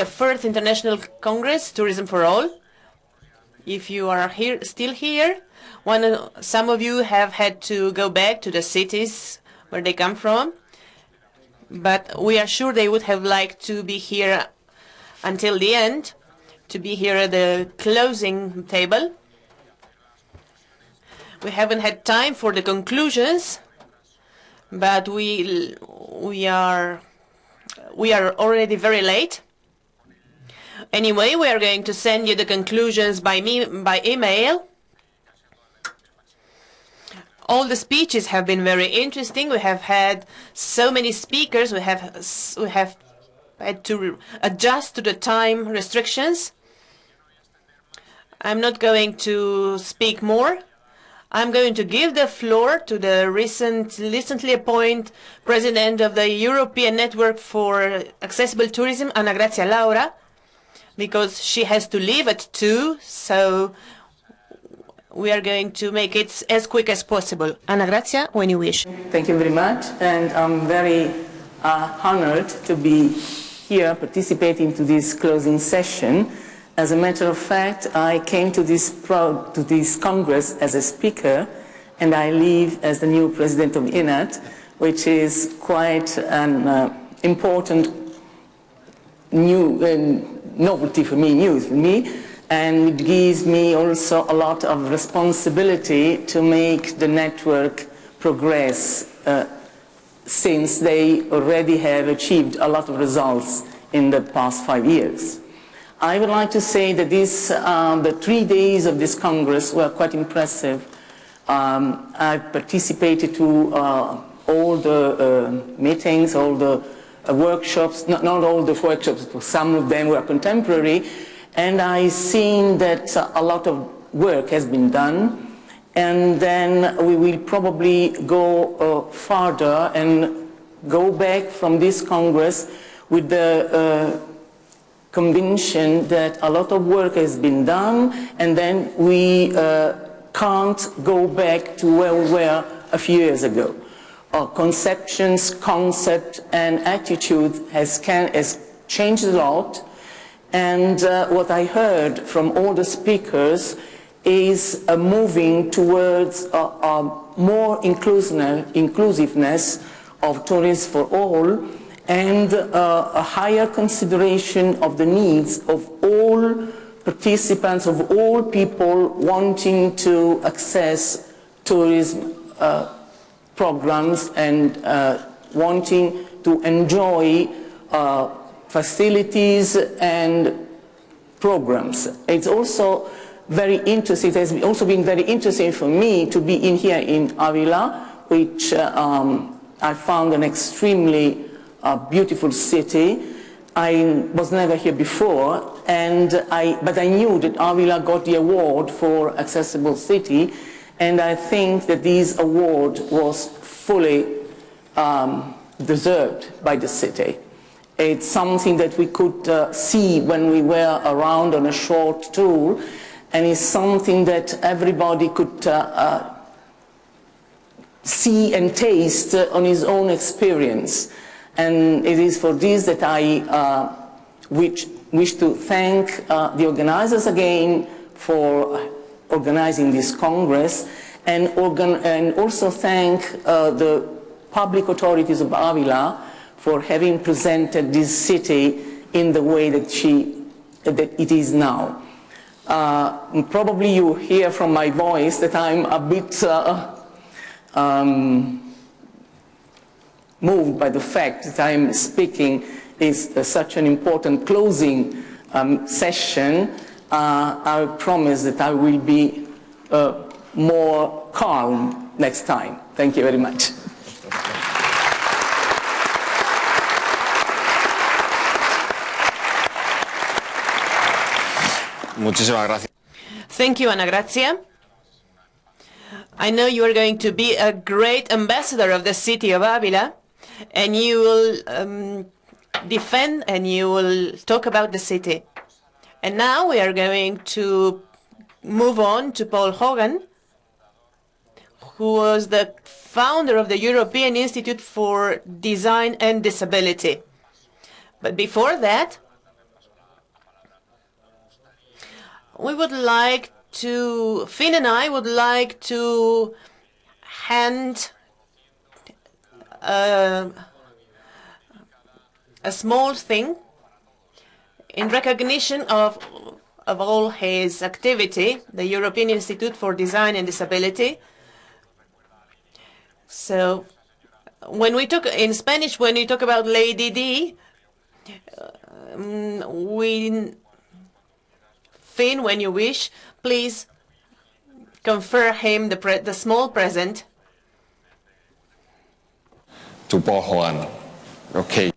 the first International Congress, Tourism for All. If you are still here, some of you have had to go back to the cities where they come from, but we are sure they would have liked to be here until the end, to be here at the closing table. We haven't had time for the conclusions, but we are already very late. Anyway, we are going to send you the conclusions by email. All the speeches have been very interesting. We have had so many speakers. We have had to adjust to the time restrictions. I'm not going to speak more. I'm going to give the floor to the recently appointed president of the European Network for Accessible Tourism, Ana Grazia Laura, because she has to leave at 2, so we are going to make it as quick as possible. Ana Grazia, when you wish. Thank you very much, and I'm very honored to be here participating to this closing session. As a matter of fact, I came to this Congress as a speaker, and I leave as the new president of INAT, which is quite an important novelty for me, news for me, and it gives me also a lot of responsibility to make the network progress since they already have achieved a lot of results in the past 5 years. I would like to say that the 3 days of this Congress were quite impressive. I participated to all the meetings, all the workshops, not all the workshops, but some of them were contemporary, and I've seen that a lot of work has been done, and then we will probably go farther and go back from this Congress with the conviction that a lot of work has been done, and then we can't go back to where we were a few years ago. Our conceptions, concept, and attitude has changed a lot, and what I heard from all the speakers is a moving towards more inclusiveness of tourism for all, and a higher consideration of the needs of all participants, of all people wanting to access tourism programs and wanting to enjoy facilities and programs. It's also very interesting. It has also been very interesting for me to be here in Avila, which I found an extremely beautiful city. I was never here before, but I knew that Avila got the award for Accessible City, and I think that this award was fully deserved by the city. It's something that we could see when we were around on a short tour, and it's something that everybody could see and taste on his own experience. And it is for this that I wish to thank the organizers again for organizing this Congress, and also thank the public authorities of Avila for having presented this city in the way that it is now. Probably you hear from my voice that I'm a bit moved by the fact that I'm speaking is such an important closing session. I promise that I will be more calm next time. Thank you very much. Muchísimas gracias. Thank you, Ana Grazia. I know you are going to be a great ambassador of the city of Avila, and you will defend and you will talk about the city. And now we are going to move on to Paul Hogan, who was the founder of the European Institute for Design and Disability. But before that, we would like to, Finn and I would like to hand a small thing in recognition of all his activity, the European Institute for Design and Disability. So when we talk in Spanish, when we talk about Lady D, Finn, when you wish, please confer him the small present. To Paul Hogan. Okay.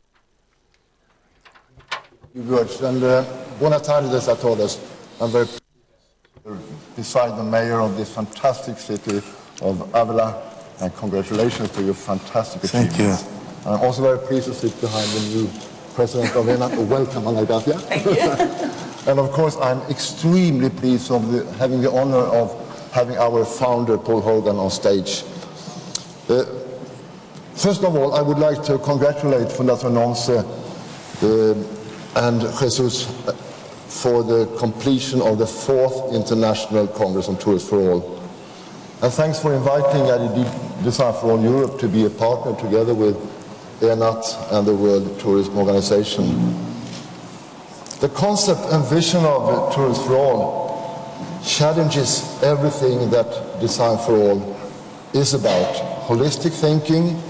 Words. And buenas tardes a todos. I'm very beside the mayor of this fantastic city of Avila, and congratulations to your fantastic achievements. Thank you. I'm also very pleased to sit behind the new president of ENAT. Welcome, Anna Gracia. Thank you. And of course, I'm extremely pleased of having the honor of having our founder, Paul Hogan, on stage. First of all, I would like to congratulate Fundación ONCE and Jesus for the completion of the 4th International Congress on Tourists for All. And thanks for inviting IDD Design for All Europe to be a partner together with ENAT and the World Tourism Organization. The concept and vision of Tourists for All challenges everything that Design for All is about: holistic thinking,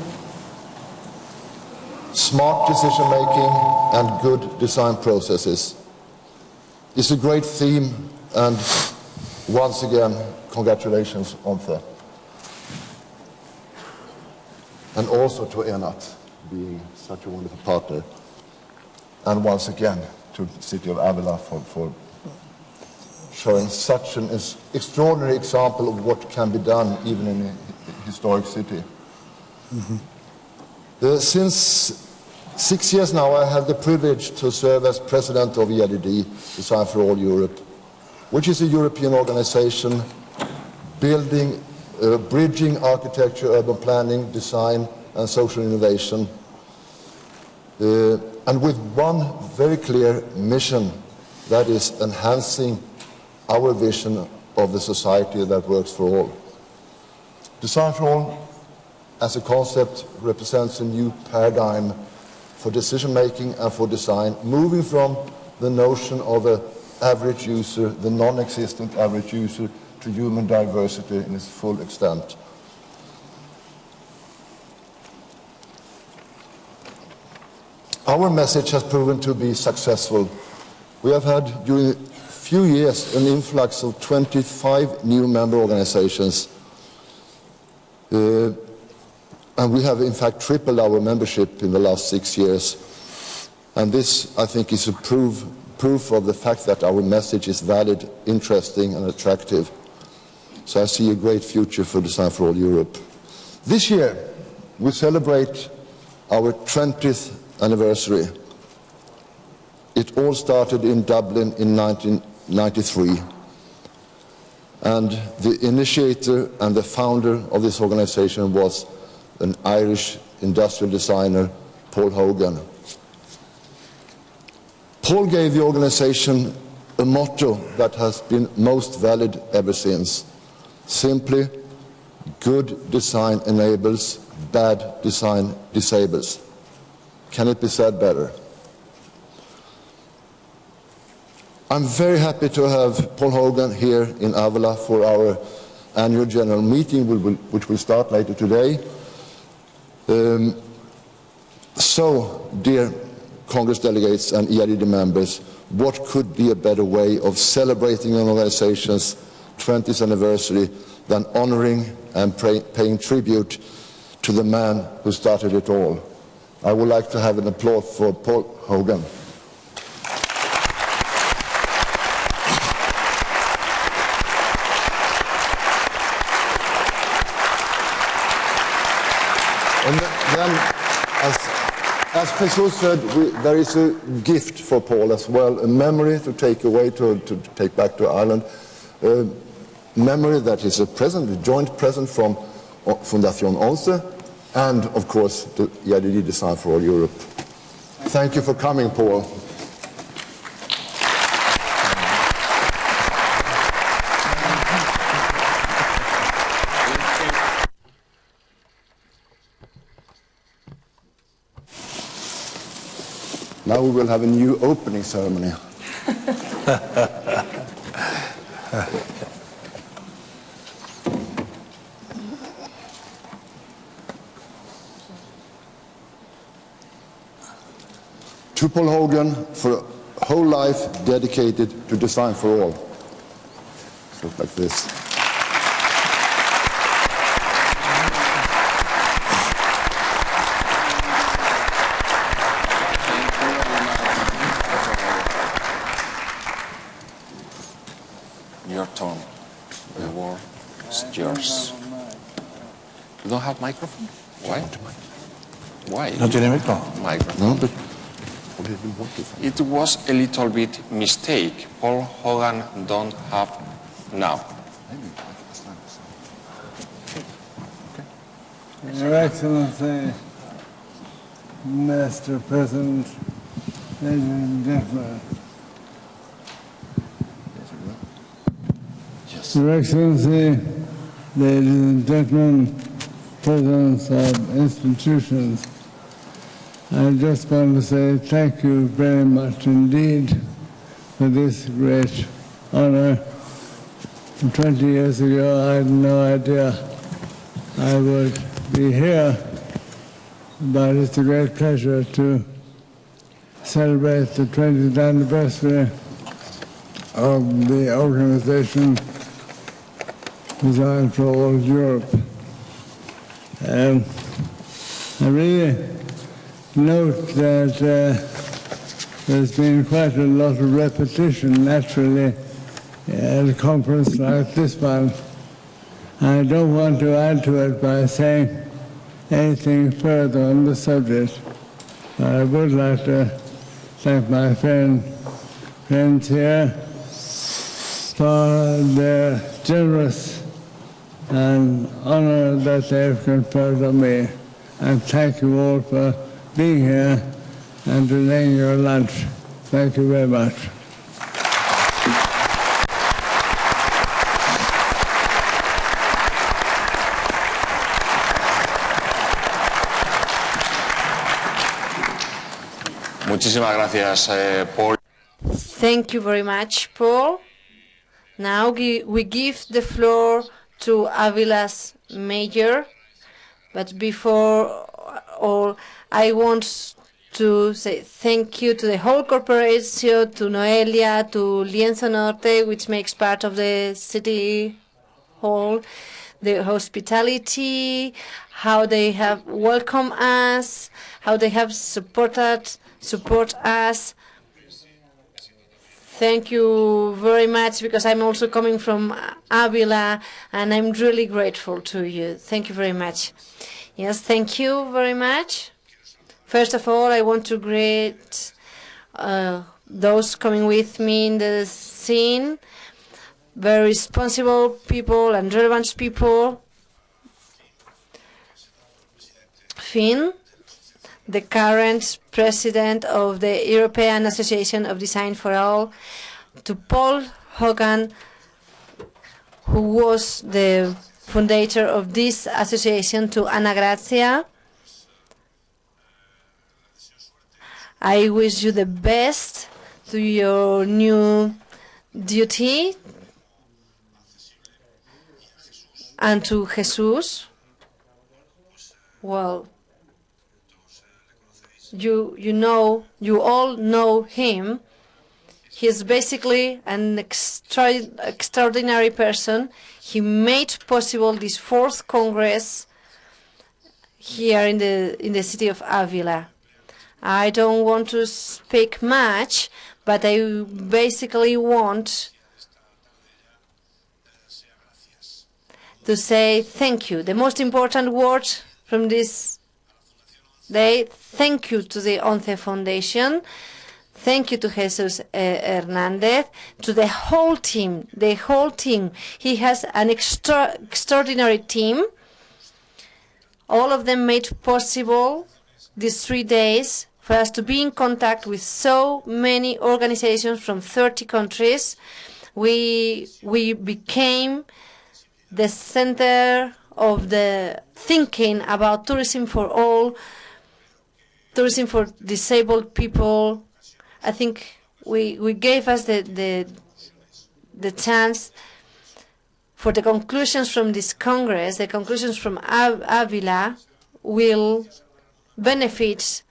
smart decision-making, and good design processes. It's a great theme, and once again, congratulations, ONCE. And also to ENAT, being such a wonderful partner. And once again, to the city of Avila for showing such an extraordinary example of what can be done even in a historic city. Since 6 years now, I have the privilege to serve as president of EIDD, Design for All Europe, which is a European organization bridging architecture, urban planning, design, and social innovation, and with one very clear mission, that is enhancing our vision of the society that works for all. Design for All, as a concept, represents a new paradigm for decision-making and for design, moving from the notion of an average user, the non-existent average user, to human diversity in its full extent. Our message has proven to be successful. We have had, during a few years, an influx of 25 new member organizations. And we have, in fact, tripled our membership in the last 6 years. And this, I think, is a proof of the fact that our message is valid, interesting, and attractive. So I see a great future for Design for All Europe. This year, we celebrate our 20th anniversary. It all started in Dublin in 1993. And the initiator and the founder of this organization was an Irish industrial designer, Paul Hogan. Paul gave the organization a motto that has been most valid ever since. Simply, good design enables, bad design disables. Can it be said better? I'm very happy to have Paul Hogan here in Avila for our annual general meeting, which will start later today. So, dear Congress delegates and EIDD members, what could be a better way of celebrating an organization's 20th anniversary than honoring and paying tribute to the man who started it all? I would like to have an applause for Paul Hogan. And then, as Jesus said, there is a gift for Paul as well, a memory to take away, to take back to Ireland, a memory that is a present, a joint present from Fundación ONCE, and of course the EIDD Design for All Europe. Thank you for coming, Paul. Now we will have a new opening ceremony. To Paul Hogan for a whole life dedicated to design for all. So like this. Your turn. The word is yours. You don't have microphone? Why? Why? No tiene micro. Microphone. No, but It was a little bit mistake. Paul Hogan don't have now. Your Excellency, Mr. President, ladies and gentlemen. Your Excellency, ladies and gentlemen, presidents of institutions, I just want to say thank you very much indeed for this great honor. 20 years ago, I had no idea I would be here, but it's a great pleasure to celebrate the 20th anniversary of the organization Design for All Europe. I really note that there's been quite a lot of repetition, naturally, at a conference like this one. I don't want to add to it by saying anything further on the subject. I would like to thank my friends here for their generous and honor that they've conferred on me. And thank you all for being here and delaying your lunch. Thank you very much. Muchísimas gracias, Paul. Thank you very much, Paul. Now we give the floor to Avila's mayor. But before all, I want to say thank you to the whole corporation, to Noelia, to Lienzo Norte, which makes part of the city hall, the hospitality, how they have welcomed us, how they have support us. Thank you very much, because I'm also coming from Avila, and I'm really grateful to you. Thank you very much. Yes, thank you very much. First of all, I want to greet those coming with me in the scene, very responsible people and relevant people. Finn, the current president of the European Association of Design for All, to Paul Hogan, who was the founder of this association, to Ana Grazia. I wish you the best to your new duty, and to Jesus. Well, you all know him. He's basically an extraordinary person. He made possible this 4th Congress here in the city of Avila. I don't want to speak much, but I basically want to say thank you. The most important word from this day, thank you to the ONCE Foundation, thank you to Jesus Hernandez, to the whole team, He has an extraordinary team. All of them made possible these 3 days for us to be in contact with so many organizations from 30 countries. We became the center of the thinking about tourism for all tourism for disabled people. I think we gave us the chance for the conclusions from this Congress. The conclusions from Avila will benefit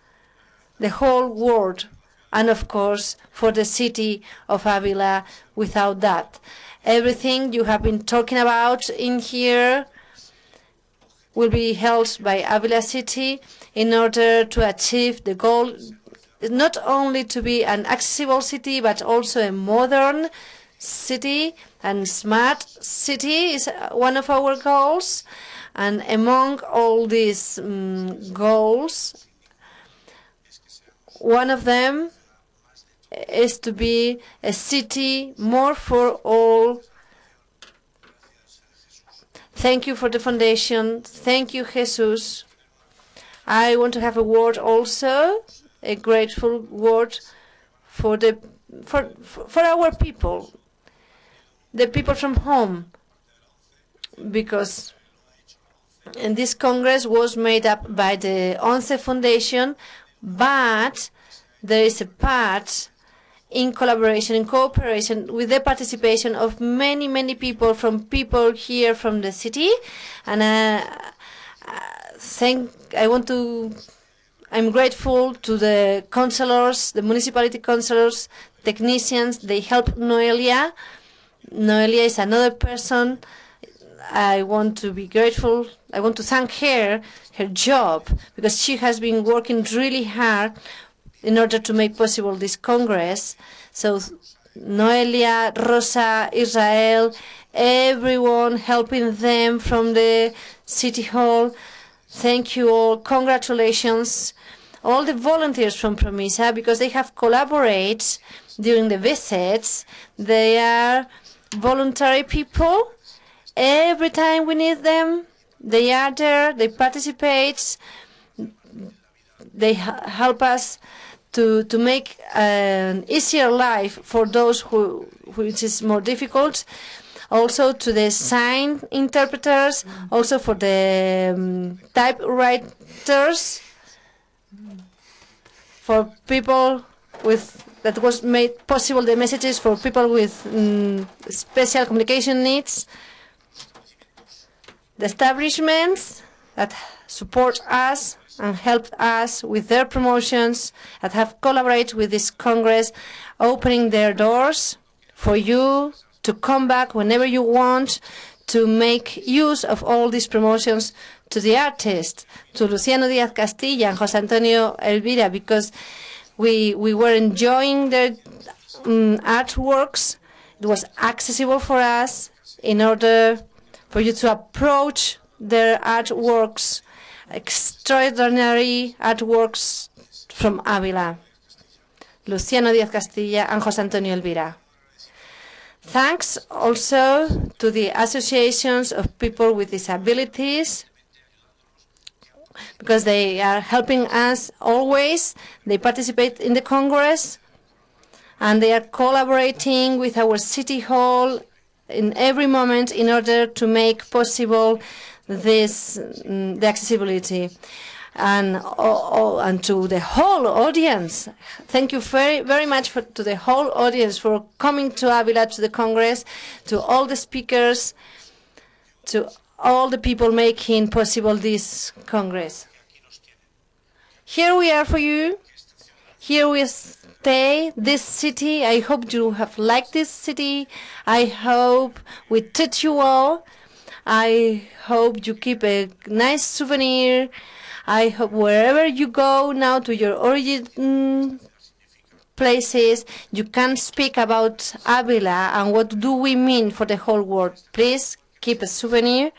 the whole world, and of course for the city of Avila. Without that, everything you have been talking about in here will be held by Avila City in order to achieve the goal not only to be an accessible city but also a modern city, and smart city is one of our goals. And among all these goals, one of them is to be a city more for all. Thank you for the foundation. Thank you, Jesus. I want to have a word also, a grateful word for our people, the people from home, because this Congress was made up by the ONCE Foundation, but there is a part in collaboration, in cooperation, with the participation of many, many people here from the city. And I'm grateful to the councillors, the municipality councillors, technicians. They help Noelia. Noelia is another person. I want to be grateful. I want to thank her job, because she has been working really hard in order to make possible this Congress. So Noelia, Rosa, Israel, everyone helping them from the City Hall. Thank you all. Congratulations. All the volunteers from Promisa, because they have collaborated during the visits. They are voluntary people. Every time we need them, they are there, they participate, they help us to make an easier life for those which is more difficult. Also to the sign interpreters, also for the typewriters, for people that was made possible, the messages for people with special communication needs. The establishments that support us and help us with their promotions, that have collaborated with this Congress, opening their doors for you to come back whenever you want, to make use of all these promotions, to the artists, to Luciano Díaz Castilla and José Antonio Elvira, because we were enjoying their artworks. It was accessible for us in order for you to approach their artworks, extraordinary artworks from Avila. Luciano Díaz Castilla and José Antonio Elvira. Thanks also to the associations of people with disabilities, because they are helping us always. They participate in the Congress, and they are collaborating with our City Hall in every moment in order to make possible this, the accessibility. And to the whole audience, thank you very, very much to the whole audience for coming to Avila, to the Congress, to all the speakers, to all the people making possible this Congress. Here we are for you. Here we stay, this city. I hope you have liked this city. I hope we treat you well. I hope you keep a nice souvenir. I hope wherever you go now to your origin places, you can speak about Avila and what do we mean for the whole world. Please keep a souvenir,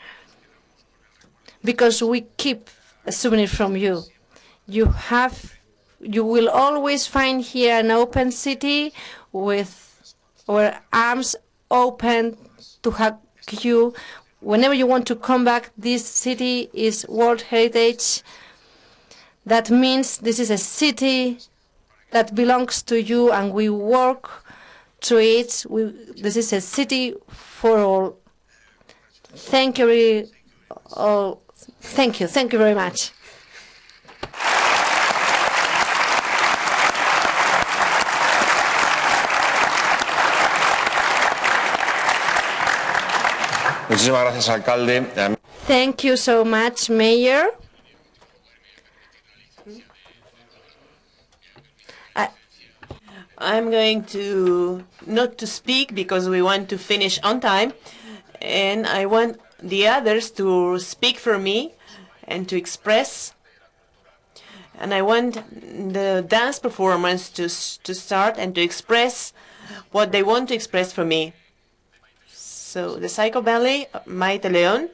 because we keep a souvenir from you. You will always find here an open city with our arms open to hug you. Whenever you want to come back, this city is World Heritage. That means this is a city that belongs to you, and we work to it. This is a city for all. Thank you, thank you very much. Muchísimas gracias, alcalde. Thank you so much, Mayor. I'm going to not to speak because we want to finish on time, and I want the others to speak for me and to express. And I want the dance performance to start and to express what they want to express for me. So the Psycho Ballet, Maite Leon,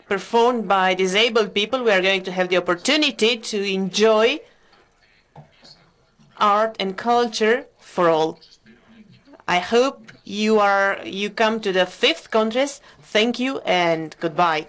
performed by disabled people, we are going to have the opportunity to enjoy art and culture for all. I hope you come to the 5th Congress. Thank you and goodbye.